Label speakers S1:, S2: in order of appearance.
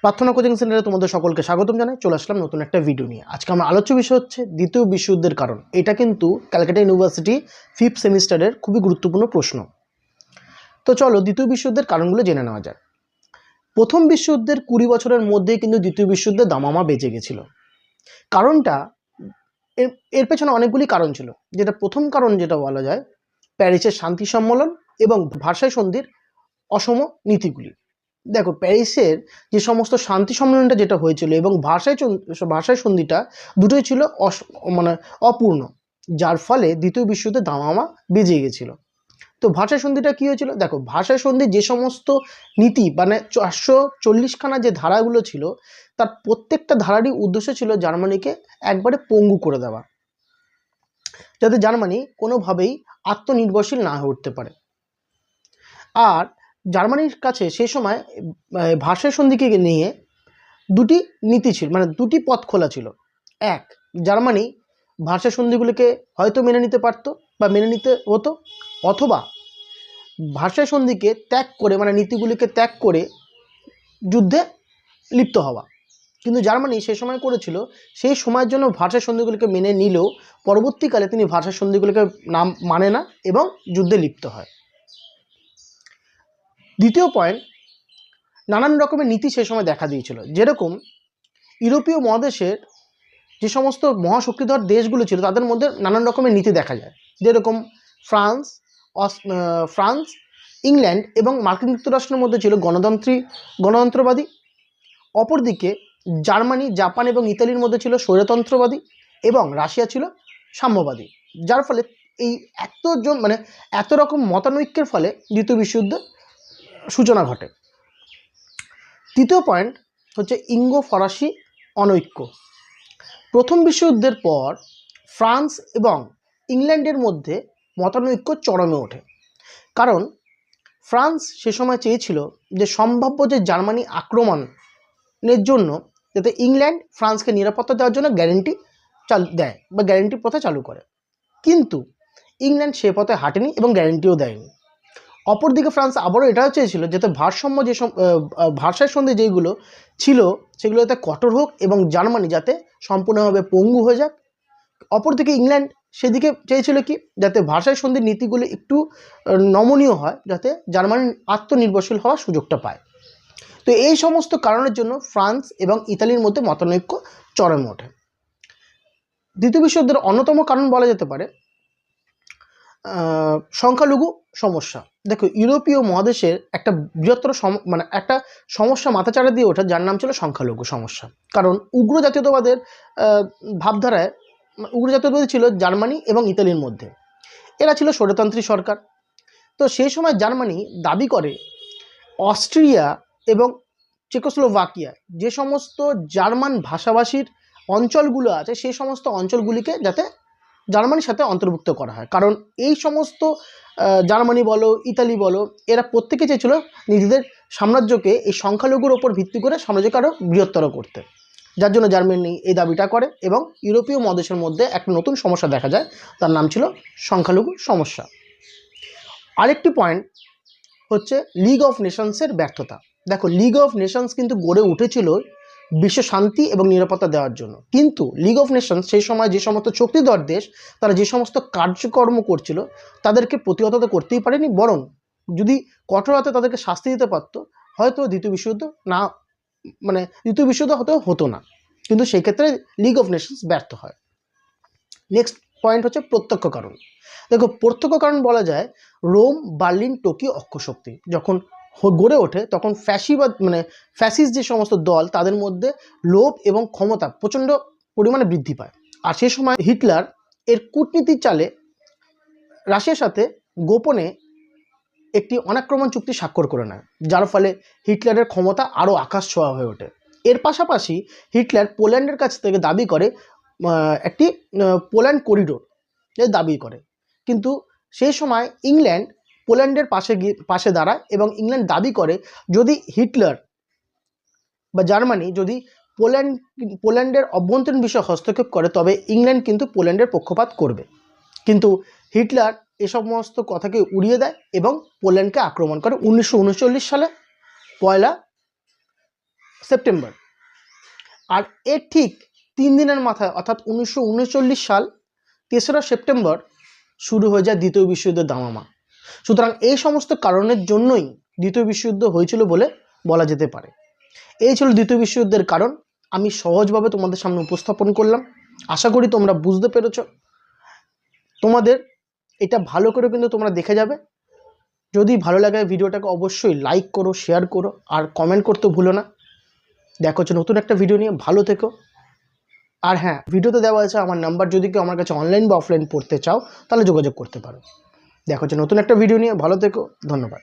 S1: প্রার্থনা কোচিং সেন্টারে তোমাদের সকলকে স্বাগতম জানাই। চলে আসলাম নতুন একটা ভিডিও নিয়ে। আজকে আমার আলোচ্য বিষয় হচ্ছে দ্বিতীয় বিশ্বযুদ্ধের কারণ। এটা কিন্তু ক্যালকাটা ইউনিভার্সিটি 5th সেমিস্টারের খুবই গুরুত্বপূর্ণ প্রশ্ন। তো চলো দ্বিতীয় বিশ্বযুদ্ধের কারণগুলো জেনে নেওয়া যাক। প্রথম বিশ্বযুদ্ধের 20 বছরের মধ্যেই কিন্তু দ্বিতীয় বিশ্বযুদ্ধে দামামা বেজে গেছিল। কারণটা এর পেছনে অনেকগুলি কারণ ছিল। যেটা প্রথম কারণ যেটা বলা যায়, প্যারিসের শান্তি সম্মেলন এবং ভার্সাই সন্ধির অসম নীতিগুলি। দেখো, প্যারিসের যে সমস্ত শান্তি সম্মেলনটা যেটা হয়েছিল এবং ভাষায় সন্ধিটা দুটোই ছিল অপূর্ণ, যার ফলে দ্বিতীয় বিশ্বযুদ্ধে দামামা বেজে গেছিল। তো ভাষায় সন্ধিটা কি হয়েছিল? দেখো, ভাষায় সন্ধি যে সমস্ত নীতি 440খানা যে ধারাগুলো ছিল, তার প্রত্যেকটা ধারারই উদ্দেশ্য ছিল জার্মানিকে একবারে পঙ্গু করে দেওয়া, যাতে জার্মানি কোনোভাবেই আত্মনির্ভরশীল না হয়ে উঠতে পারে। আর জার্মানির কাছে সেই সময় ভাষায় সন্ধিকে নিয়ে দুটি নীতি ছিল, দুটি পথ খোলা ছিল। এক, জার্মানি ভাষা সন্ধিগুলিকে হয়তো মেনে নিতে পারত বা মেনে নিতে হতো, অথবা ভাষা সন্ধিকে ত্যাগ করে নীতিগুলিকে ত্যাগ করে যুদ্ধে লিপ্ত হওয়া। কিন্তু জার্মানি সে সময় করেছিল, সেই সময়ের জন্য ভাষা সন্ধিগুলিকে মেনে নিলেও পরবর্তীকালে তিনি ভাষা সন্ধিগুলিকে মানে না এবং যুদ্ধে লিপ্ত হয়। দ্বিতীয় পয়েন্ট, নানান রকমের নীতি সে সময় দেখা দিয়েছিল। যেরকম ইউরোপীয় মহাদেশের যে সমস্ত মহাশক্তিধর দেশগুলো ছিল, তাদের মধ্যে নানান রকমের নীতি দেখা যায়। যেরকম ফ্রান্স, ইংল্যান্ড এবং মার্কিন যুক্তরাষ্ট্রের মধ্যে ছিল গণতন্ত্রবাদী। অপরদিকে জার্মানি, জাপান এবং ইতালির মধ্যে ছিল স্বৈরতন্ত্রবাদী এবং রাশিয়া ছিল সাম্যবাদী। যার ফলে এই এত রকম মতানৈক্যের ফলে দ্বিতীয় বিশ্বযুদ্ধ সূচনা ঘটে। তৃতীয় পয়েন্ট হচ্ছে ইঙ্গো ফরাসি অনৈক্য। প্রথম বিশ্বযুদ্ধের পর ফ্রান্স এবং ইংল্যান্ডের মধ্যে মতানৈক্য চরমে ওঠে, কারণ ফ্রান্স সে সময় চেয়েছিল যে সম্ভাব্য যে জার্মানি আক্রমণের জন্য যাতে ইংল্যান্ড ফ্রান্সকে নিরাপত্তা দেওয়ার জন্য গ্যারেন্টি দেয় বা গ্যারেন্টি প্রথা চালু করে, কিন্তু ইংল্যান্ড সে পথে হাঁটেনি এবং গ্যারেন্টিও দেয়নি। অপরদিকে ফ্রান্স আবারও এটাও চেয়েছিল যাতে ভাষায় সন্ধি যেগুলো ছিল সেগুলো যাতে কঠোর হোক এবং জার্মানি যাতে সম্পূর্ণভাবে পঙ্গু হয়ে যাক। অপরদিকে ইংল্যান্ড সেদিকে চেয়েছিল কি, যাতে ভাষায় সন্ধির নীতিগুলি একটু নমনীয় হয়, যাতে জার্মানি আত্মনির্ভরশীল হওয়ার সুযোগটা পায়। তো এই সমস্ত কারণের জন্য ফ্রান্স এবং ইতালির মধ্যে মতানৈক্য চরমে ওঠে। দ্বিতীয় বিশ্বযুদ্ধের অন্যতম কারণ বলা যেতে পারে সংখ্যালঘু সমস্যা। দেখো, ইউরোপীয় মহাদেশের একটা বৃহত্তর একটা সমস্যা মাথাচাড়া দিয়ে ওঠে, যার নাম ছিল সংখ্যালঘু সমস্যা। কারণ উগ্র জাতীয়তাবাদের ভাবধারায় উগ্র জাতীয়তাবাদী ছিল জার্মানি এবং ইতালির মধ্যে। এরা ছিল স্বৈরতান্ত্রিক সরকার। তো সেই সময় জার্মানি দাবি করে অস্ট্রিয়া এবং চেকোস্লোভাকিয়া, যে সমস্ত জার্মান ভাষাভাষীর অঞ্চলগুলো আছে, সেই সমস্ত অঞ্চলগুলিকে যাতে জার্মানির সাথে অন্তর্ভুক্ত করা হয়। কারণ এই সমস্ত জার্মানি বলো, ইতালি বলো, এরা প্রত্যেকে চেয়েছিল নিজেদের সাম্রাজ্যকে এই সংখ্যালঘুর ওপর ভিত্তি করে সাম্রাজ্যকে আরও বৃহত্তর করতে, যার জন্য জার্মানি এই দাবিটা করে এবং ইউরোপীয় মহাদেশের মধ্যে একটা নতুন সমস্যা দেখা যায়, তার নাম ছিল সংখ্যালঘু সমস্যা। আরেকটি পয়েন্ট হচ্ছে লিগ অফ নেশনসের ব্যর্থতা। দেখো, লিগ অফ নেশনস কিন্তু গড়ে উঠেছিল বিশ্ব শান্তি এবং নিরাপত্তা দেওয়ার জন্য, কিন্তু লিগ অফ নেশনস সেই সময় যে সমস্ত শক্তিধর দেশ তারা যে সমস্ত কার্যকর্ম করছিল তাদেরকে প্রতিহত করতেই পারেনি, বরং যদি কঠোর হাতে তাদেরকে শাস্তি দিতে পারতো, হয়তো দ্বিতীয় বিশ্বযুদ্ধ হতো না। কিন্তু সেই ক্ষেত্রে লিগ অফ নেশনস ব্যর্থ হয়। নেক্সট পয়েন্ট হচ্ছে প্রত্যক্ষ কারণ। দেখো, প্রত্যক্ষ কারণ বলা যায় রোম, বার্লিন, টোকিও অক্ষশক্তি যখন গড়ে ওঠে, তখন ফ্যাসিস্ট যে সমস্ত দল তাদের মধ্যে লোভ এবং ক্ষমতা প্রচণ্ড পরিমাণে বৃদ্ধি পায়। আর সেই সময় হিটলার এর কূটনীতির চালে রাশিয়ার সাথে গোপনে একটি অনাক্রমণ চুক্তি স্বাক্ষর করে নেয়, যার ফলে হিটলারের ক্ষমতা আরও আকাশ ছোঁয়া হয়ে ওঠে। এর পাশাপাশি হিটলার পোল্যান্ডের কাছ থেকে দাবি করে একটি পোল্যান্ড করিডোর দাবি করে, কিন্তু সেই সময় ইংল্যান্ড পোল্যান্ডের পাশে দাঁড়ায় এবং ইংল্যান্ড দাবি করে যদি হিটলার বা জার্মানি যদি পোল্যান্ডের অভ্যন্তরীণ বিষয়ে হস্তক্ষেপ করে, তবে ইংল্যান্ড কিন্তু পোল্যান্ডের পক্ষপাত করবে। কিন্তু হিটলার এসব সমস্ত কথাকে উড়িয়ে দেয় এবং পোল্যান্ডকে আক্রমণ করে 1939 সালে 1 সেপ্টেম্বর। আর এর ঠিক 3 দিনের মাথায় অর্থাৎ 1939 সাল 3রা সেপ্টেম্বর শুরু হয়ে যায় দ্বিতীয় বিশ্বযুদ্ধের দামামা। সুতরাং এই সমস্ত কারণের জন্যই দ্বিতীয় বিশ্বযুদ্ধ হয়েছিল বলে বলা যেতে পারে। এই ছিল দ্বিতীয় বিশ্বযুদ্ধের কারণ। আমি সহজভাবে তোমাদের সামনে উপস্থাপন করলাম। আশা করি তোমরা বুঝতে পেরেছ। তোমাদের এটা ভালো করে কিন্তু তোমরা দেখে যাবে। যদি ভালো লাগে ভিডিওটাকে অবশ্যই লাইক করো, শেয়ার করো আর কমেন্ট করতে ভুলো না। দেখো হচ্ছে নতুন একটা ভিডিও নিয়ে। ভালো থেকো। আর হ্যাঁ, ভিডিওতে দেওয়া আছে আমার নাম্বার, যদি কেউ আমার কাছে অনলাইন বা অফলাইন পড়তে চাও তাহলে যোগাযোগ করতে পারো। দেখো হচ্ছে নতুন একটা ভিডিও নিয়ে। ভালো থেকো, ধন্যবাদ।